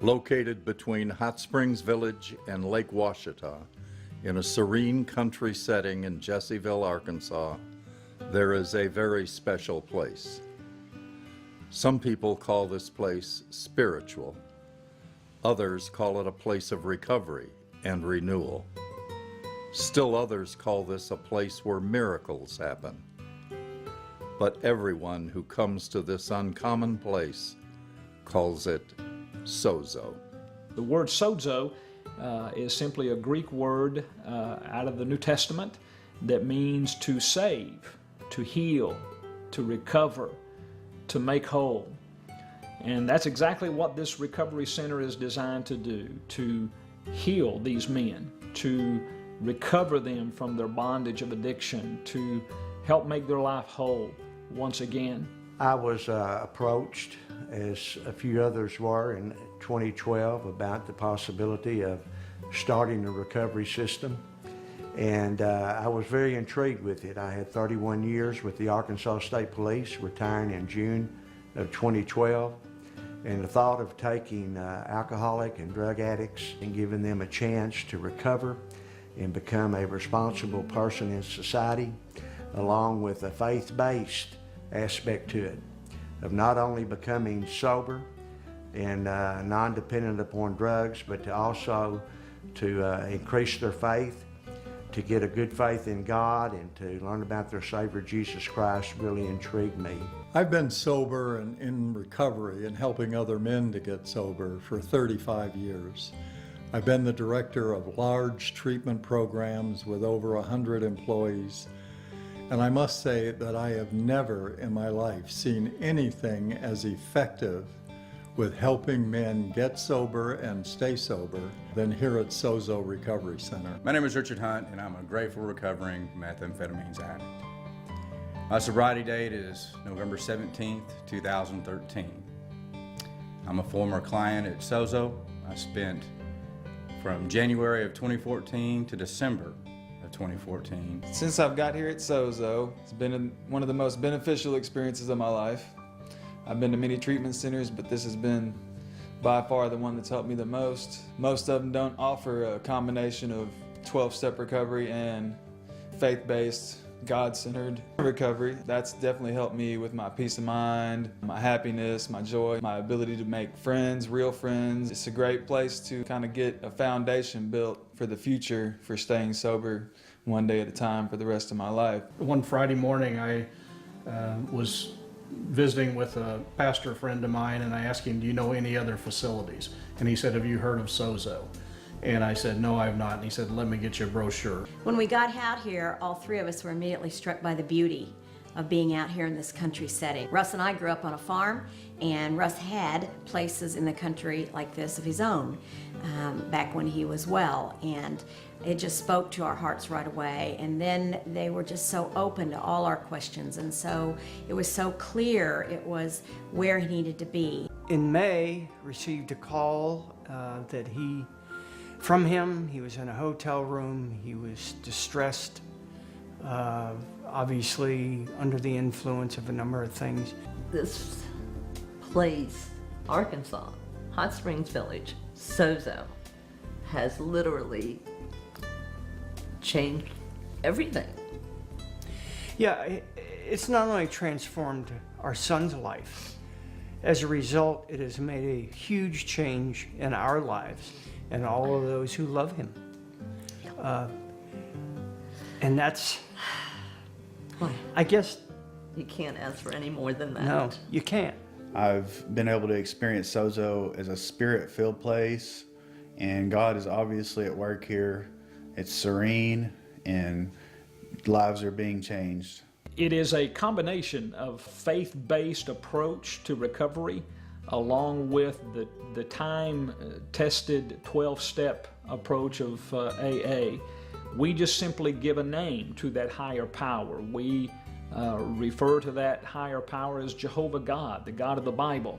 Located between Hot Springs Village and Lake Washita, in a serene country setting in Jesseville, Arkansas, there is a very special place. Some people call this place spiritual. Others call it a place of recovery and renewal. Still others call this a place where miracles happen. But everyone who comes to this uncommon place calls it SOZO. The word sozo is simply a Greek word out of the New Testament that means to save, to heal, to recover, to make whole. And that's exactly what this recovery center is designed to do, to heal these men, to recover them from their bondage of addiction, to help make their life whole once again. I was approached, as a few others were, in 2012 about the possibility of starting a recovery system. And I was very intrigued with it. I had 31 years with the Arkansas State Police, retiring in June of 2012. And the thought of taking alcoholic and drug addicts and giving them a chance to recover and become a responsible person in society, along with a faith-based aspect to it, of not only becoming sober and non-dependent upon drugs, but to also to increase their faith, to get a good faith in God, and to learn about their Savior Jesus Christ really intrigued me. I've been sober and in recovery and helping other men to get sober for 35 years. I've been the director of large treatment programs with over 100 employees. And I must say that I have never in my life seen anything as effective with helping men get sober and stay sober than here at SOZO Recovery Center. My name is Richard Hunt, and I'm a grateful recovering methamphetamines addict. My sobriety date is November 17th, 2013. I'm a former client at SOZO. I spent from January of 2014 to December 2014. Since I've got here at SOZO, it's been one of the most beneficial experiences of my life. I've been to many treatment centers, but this has been by far the one that's helped me the most. Most of them don't offer a combination of 12-step recovery and faith-based, God-centered recovery. That's definitely helped me with my peace of mind, my happiness, my joy, my ability to make friends, real friends. It's a great place to kind of get a foundation built for the future, for staying sober one day at a time for the rest of my life. One Friday morning I was visiting with a pastor friend of mine, and I asked him, do you know any other facilities? And he said, have you heard of SOZO? And I said, no, I have not. And he said, let me get you a brochure. When we got out here, all three of us were immediately struck by the beauty of being out here in this country setting. Russ and I grew up on a farm, and Russ had places in the country like this of his own back when he was well, and it just spoke to our hearts right away. And then they were just so open to all our questions, and so it was so clear it was where he needed to be. In May, received a call that from him, he was in a hotel room, he was distressed, obviously under the influence of a number of things. This place, Arkansas, Hot Springs Village, SOZO, has literally changed everything. Yeah, it's not only transformed our son's life, as a result, it has made a huge change in our lives and all of those who love him. And that's, I guess... You can't ask for any more than that. No, you can't. I've been able to experience SOZO as a spirit-filled place, and God is obviously at work here. It's serene, and lives are being changed. It is a combination of faith-based approach to recovery along with the time-tested 12-step approach of AA. We just simply give a name to that higher power. We refer to that higher power as Jehovah God, the God of the Bible.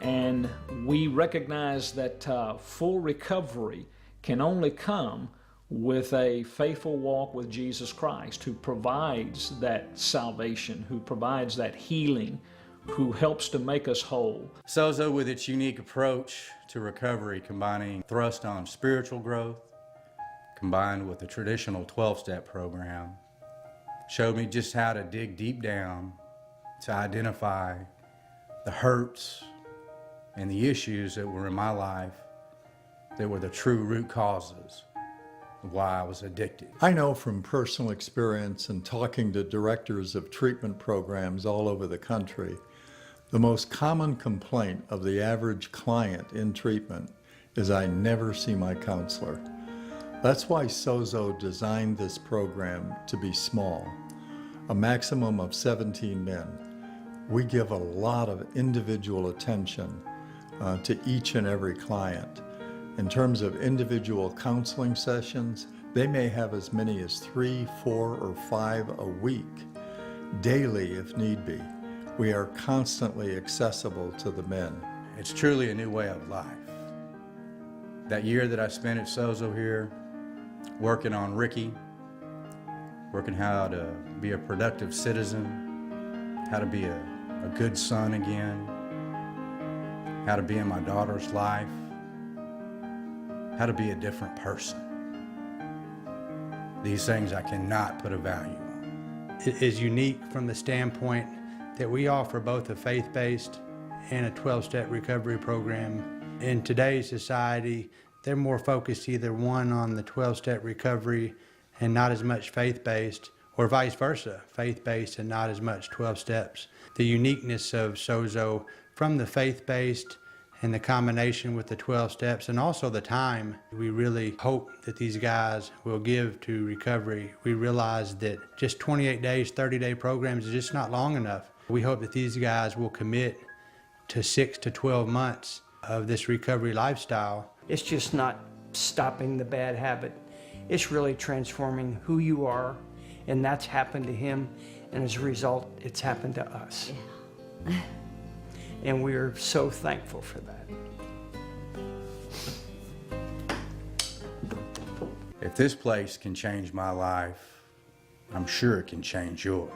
And we recognize that full recovery can only come with a faithful walk with Jesus Christ, who provides that salvation, who provides that healing who helps to make us whole. SOZO, with its unique approach to recovery, combining thrust on spiritual growth, combined with the traditional 12-step program, showed me just how to dig deep down to identify the hurts and the issues that were in my life that were the true root causes of why I was addicted. I know from personal experience and talking to directors of treatment programs all over the country, the most common complaint of the average client in treatment is, "I never see my counselor." That's why SOZO designed this program to be small, a maximum of 17 men. We give a lot of individual attention to each and every client. In terms of individual counseling sessions, they may have as many as 3, 4, or 5 a week, daily if need be. We are constantly accessible to the men. It's truly a new way of life. That year that I spent at SOZO here, working on Ricky, working how to be a productive citizen, how to be a good son again, how to be in my daughter's life, how to be a different person. These things I cannot put a value on. It is unique from the standpoint that we offer both a faith-based and a 12-step recovery program. In today's society, they're more focused either one on the 12-step recovery and not as much faith-based, or vice versa, faith-based and not as much 12 steps. The uniqueness of SOZO from the faith-based and the combination with the 12 steps, and also the time we really hope that these guys will give to recovery. We realize that just 28 days, 30-day programs is just not long enough. We hope that these guys will commit to 6 to 12 months of this recovery lifestyle. It's just not stopping the bad habit. It's really transforming who you are, and that's happened to him, and as a result, it's happened to us. Yeah. And we are so thankful for that. If this place can change my life, I'm sure it can change yours.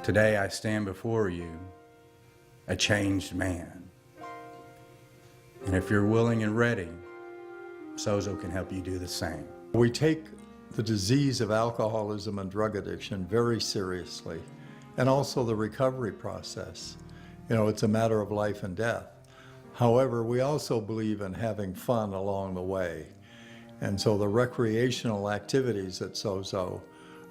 Today I stand before you, a changed man. And if you're willing and ready, SOZO can help you do the same. We take the disease of alcoholism and drug addiction very seriously, and also the recovery process. You know, it's a matter of life and death. However, we also believe in having fun along the way. And so the recreational activities at SOZO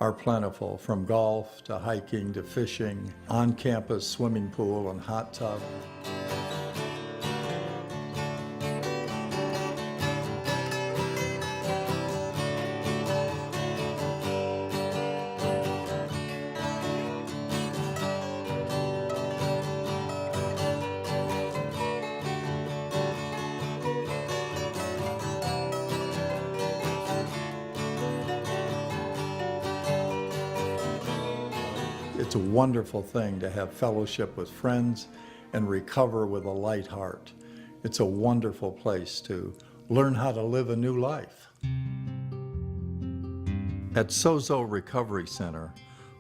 are plentiful, from golf to hiking to fishing, on-campus swimming pool and hot tub. It's a wonderful thing to have fellowship with friends and recover with a light heart. It's a wonderful place to learn how to live a new life. At SOZO Recovery Center,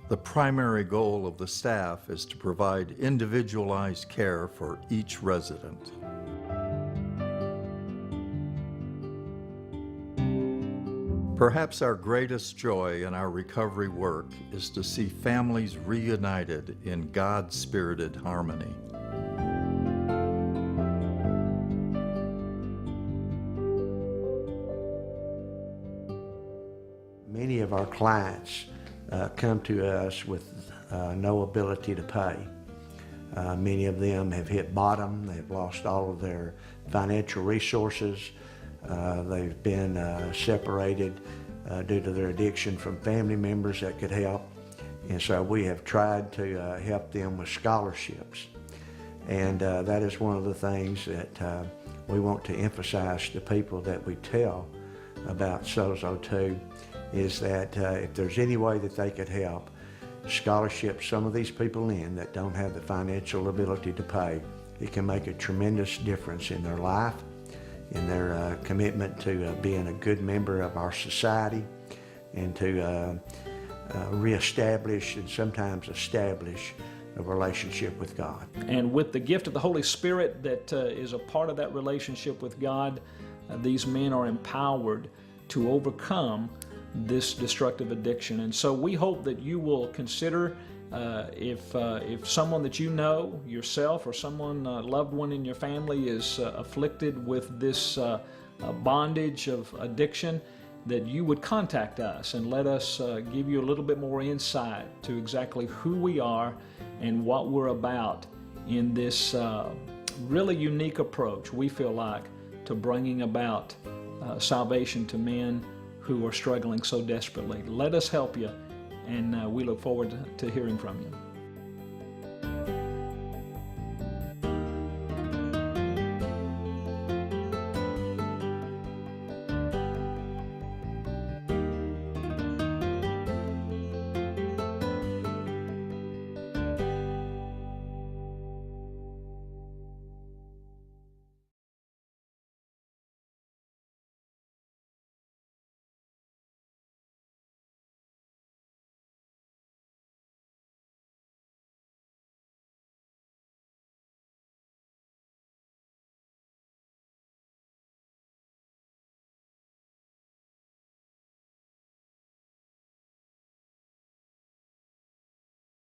the primary goal of the staff is to provide individualized care for each resident. Perhaps our greatest joy in our recovery work is to see families reunited in God-spirited harmony. Many of our clients come to us with no ability to pay. Many of them have hit bottom. They've lost all of their financial resources. They've been separated due to their addiction from family members that could help. And so we have tried to help them with scholarships. And that is one of the things that we want to emphasize to people that we tell about SOZO too, is that if there's any way that they could help, scholarship some of these people in that don't have the financial ability to pay, it can make a tremendous difference in their life, in their commitment to being a good member of our society, and to reestablish and sometimes establish a relationship with God. And with the gift of the Holy Spirit that is a part of that relationship with God, these men are empowered to overcome this destructive addiction. And so we hope that you will consider if someone that you know, yourself or someone, a loved one in your family is afflicted with this bondage of addiction, that you would contact us and let us give you a little bit more insight to exactly who we are and what we're about in this really unique approach, we feel like, to bringing about salvation to men who are struggling so desperately. Let us help you, and we look forward to hearing from you.